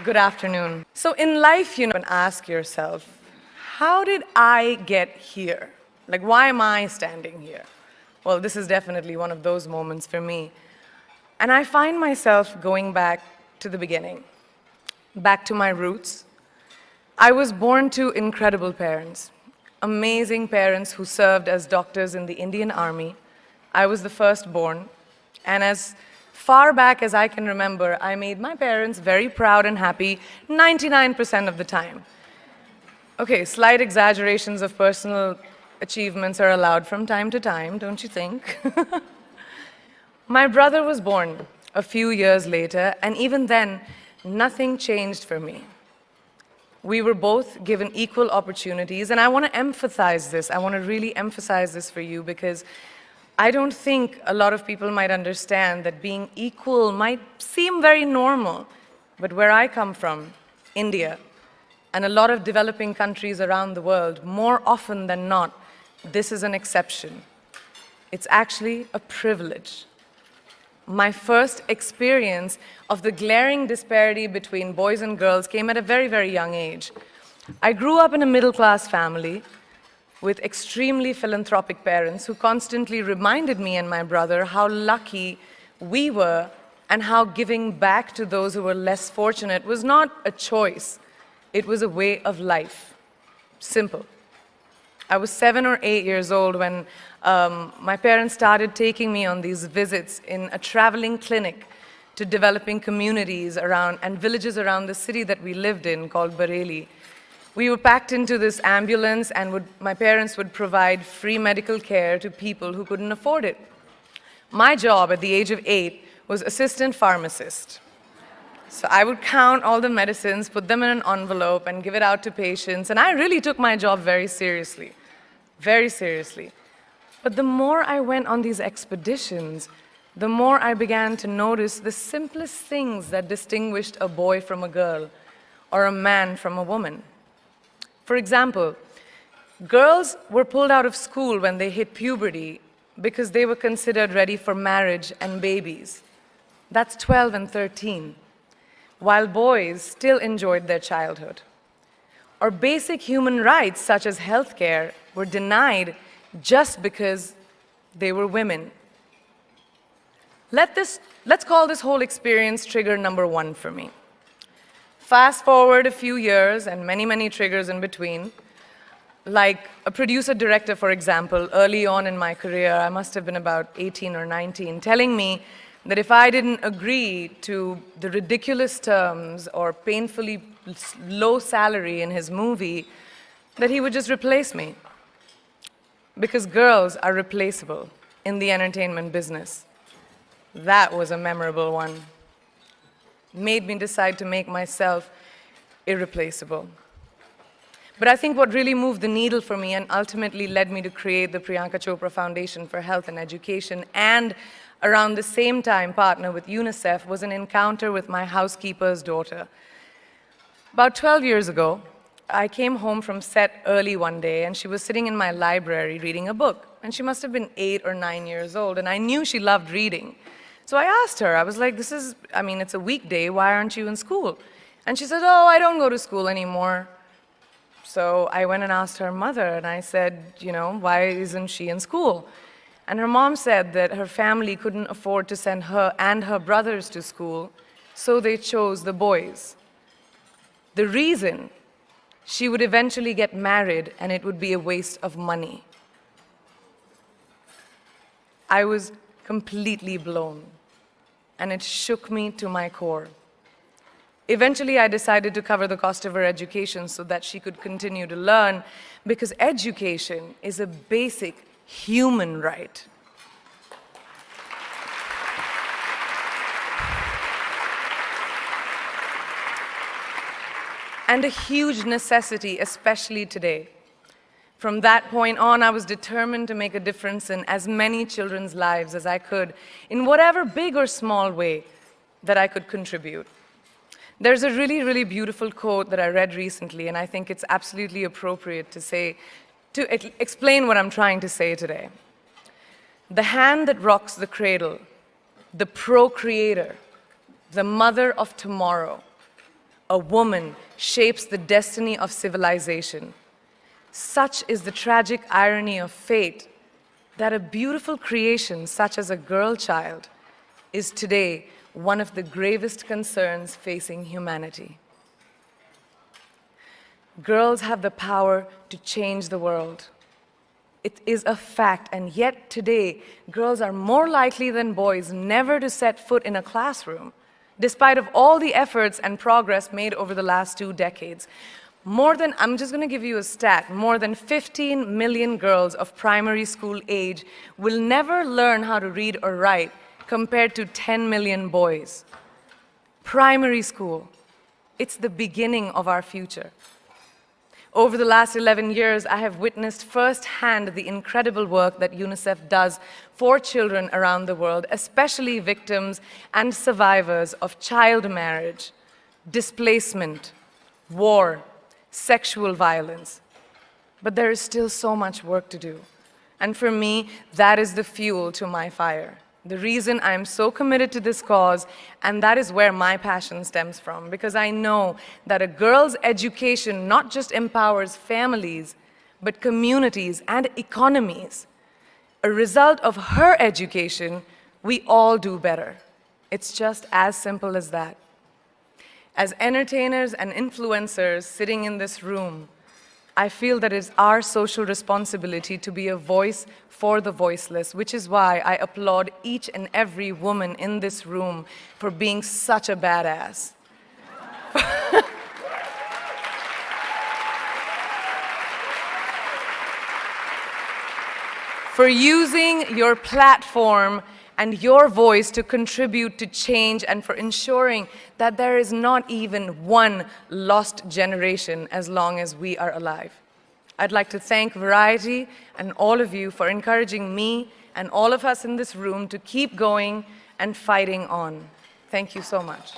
Good afternoon. So in life, and ask yourself, how did I get here? Like, why am I standing here? Well, this is definitely one of those moments for me. And I find myself going back to the beginning, back to my roots. I was born to incredible parents, amazing parents who served as doctors in the Indian Army. I was the firstborn, and as far back as I can remember, I made my parents very proud and happy 99% of the time. Okay, slight exaggerations of personal achievements are allowed from time to time, don't you think? My brother was born a few years later, and even then, nothing changed for me. We were both given equal opportunities, and I want to emphasize this. I want to really emphasize this for you because I don't think a lot of people might understand that being equal might seem very normal. But where I come from, India, and a lot of developing countries around the world, more often than not, this is an exception. It's actually a privilege. My first experience of the glaring disparity between boys and girls came at a very, very young age. I grew up in a middle-class family with extremely philanthropic parents who constantly reminded me and my brother how lucky we were and how giving back to those who were less fortunate was not a choice, it was a way of life. Simple. I was 7 or 8 years old when my parents started taking me on these visits in a traveling clinic to developing communities around and villages around the city that we lived in called Bareilly. We were packed into this ambulance and my parents would provide free medical care to people who couldn't afford it. My job at the age of 8 was assistant pharmacist. So I would count all the medicines, put them in an envelope, and give it out to patients. And I really took my job very seriously, very seriously. But the more I went on these expeditions, the more I began to notice the simplest things that distinguished a boy from a girl or a man from a woman. For example, girls were pulled out of school when they hit puberty because they were considered ready for marriage and babies. That's 12 and 13. While boys still enjoyed their childhood. Or basic human rights, such as healthcare, were denied just because they were women. Let's call this whole experience trigger number 1 for me. Fast forward a few years and many, many triggers in between. Like a producer-director, for example, early on in my career, I must have been about 18 or 19, telling me that if I didn't agree to the ridiculous terms or painfully low salary in his movie, that he would just replace me. Because girls are replaceable in the entertainment business. That was a memorable one. Made me decide to make myself irreplaceable. But I think what really moved the needle for me and ultimately led me to create the Priyanka Chopra Foundation for Health and Education and around the same time partner with UNICEF was an encounter with my housekeeper's daughter. About 12 years ago, I came home from set early one day and she was sitting in my library reading a book. And she must have been 8 or 9 years old and I knew she loved reading. So I asked her, I was like, it's a weekday, why aren't you in school? And she said, oh, I don't go to school anymore. So I went and asked her mother and I said, why isn't she in school? And her mom said that her family couldn't afford to send her and her brothers to school, so they chose the boys. The reason, she would eventually get married and it would be a waste of money. I was completely blown, and it shook me to my core. Eventually, I decided to cover the cost of her education so that she could continue to learn, because education is a basic human right. And a huge necessity, especially today. From that point on, I was determined to make a difference in as many children's lives as I could, in whatever big or small way that I could contribute. There's a really, really beautiful quote that I read recently, and I think it's absolutely appropriate to explain what I'm trying to say today. The hand that rocks the cradle, the procreator, the mother of tomorrow, A woman shapes the destiny of civilization. Such is the tragic irony of fate that a beautiful creation such as a girl child is today one of the gravest concerns facing humanity. Girls have the power to change the world. It is a fact, and yet today, girls are more likely than boys never to set foot in a classroom, despite of all the efforts and progress made over the last 2 decades. I'm just going to give you a stat, more than 15 million girls of primary school age will never learn how to read or write, compared to 10 million boys. Primary school, it's the beginning of our future. Over the last 11 years, I have witnessed firsthand the incredible work that UNICEF does for children around the world, especially victims and survivors of child marriage, displacement, war, sexual violence. But there is still so much work to do. And for me, that is the fuel to my fire. The reason I'm so committed to this cause, and that is where my passion stems from, because I know that a girl's education not just empowers families, but communities and economies. A result of her education, we all do better. It's just as simple as that. As entertainers and influencers sitting in this room, I feel that it's our social responsibility to be a voice for the voiceless, which is why I applaud each and every woman in this room for being such a badass. For using your platform and your voice to contribute to change, and for ensuring that there is not even one lost generation as long as we are alive. I'd like to thank Variety and all of you for encouraging me and all of us in this room to keep going and fighting on. Thank you so much.